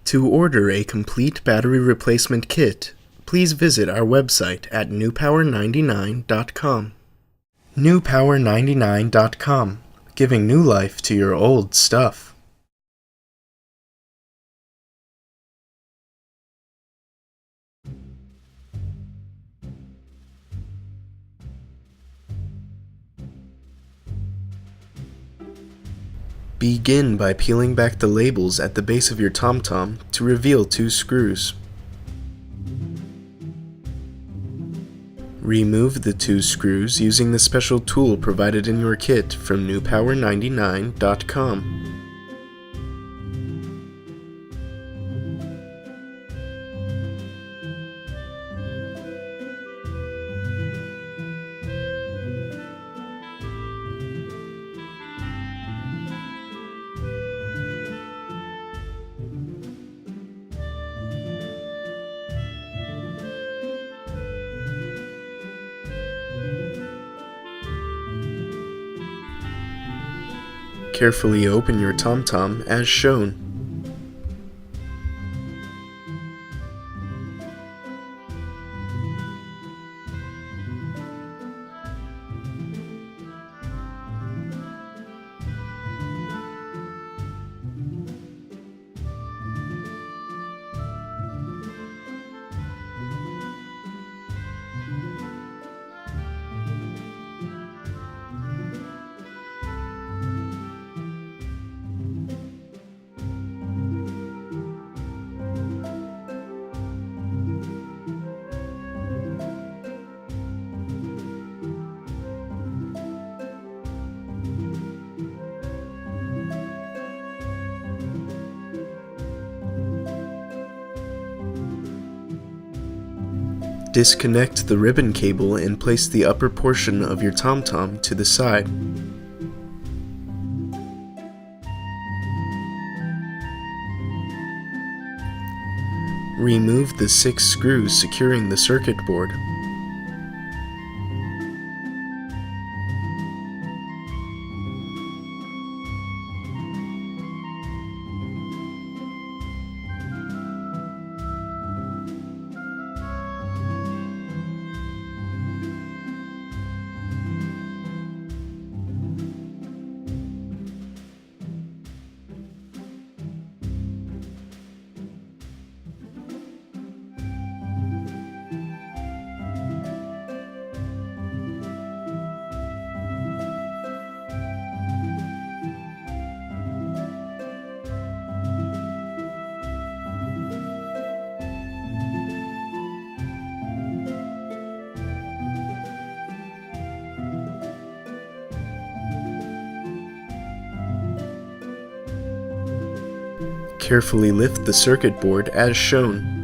To order a complete battery replacement kit, please visit our website at newpower99.com. newpower99.com, giving new life to your old stuff. Begin by peeling back the labels at the base of your TomTom to reveal 2 screws. Remove the 2 screws using the special tool provided in your kit from newpower99.com. Carefully open your TomTom as shown. Disconnect the ribbon cable and place the upper portion of your TomTom to the side. Remove the 6 screws securing the circuit board. Carefully lift the circuit board as shown.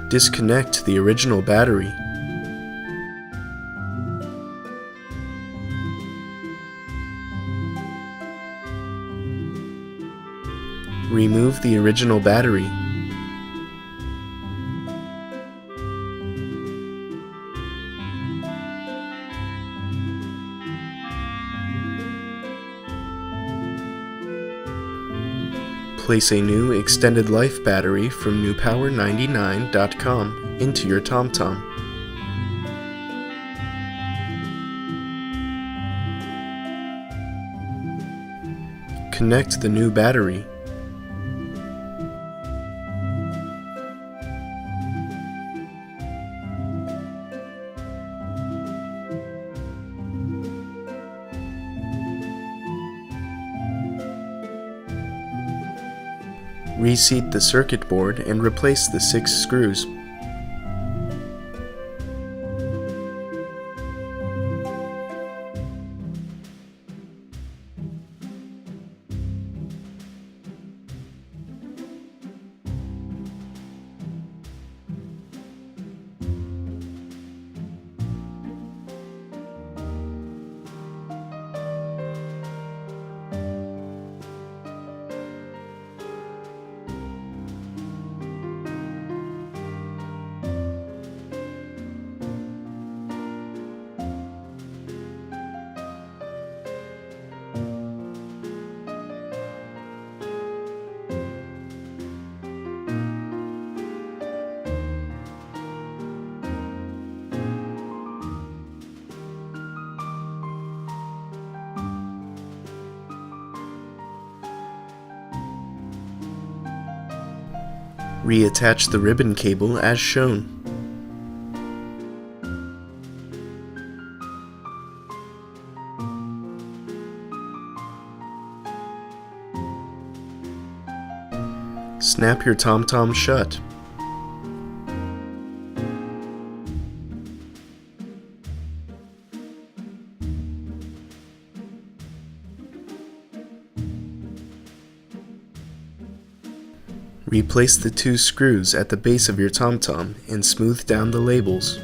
Disconnect the original battery. Remove the original battery. Place a new extended life battery from newpower99.com into your TomTom. Connect the new battery. Reseat the circuit board and replace the 6 screws. Reattach the ribbon cable as shown. Snap your TomTom shut. Replace the two screws at the base of your TomTom and smooth down the labels.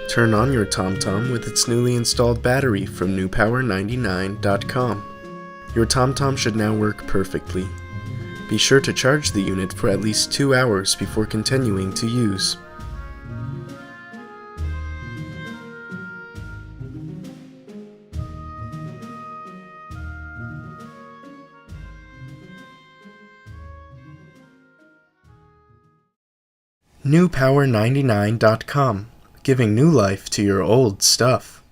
Turn on your TomTom with its newly installed battery from newpower99.com. Your TomTom should now work perfectly. Be sure to charge the unit for at least 2 hours before continuing to use. newpower99.com, giving new life to your old stuff.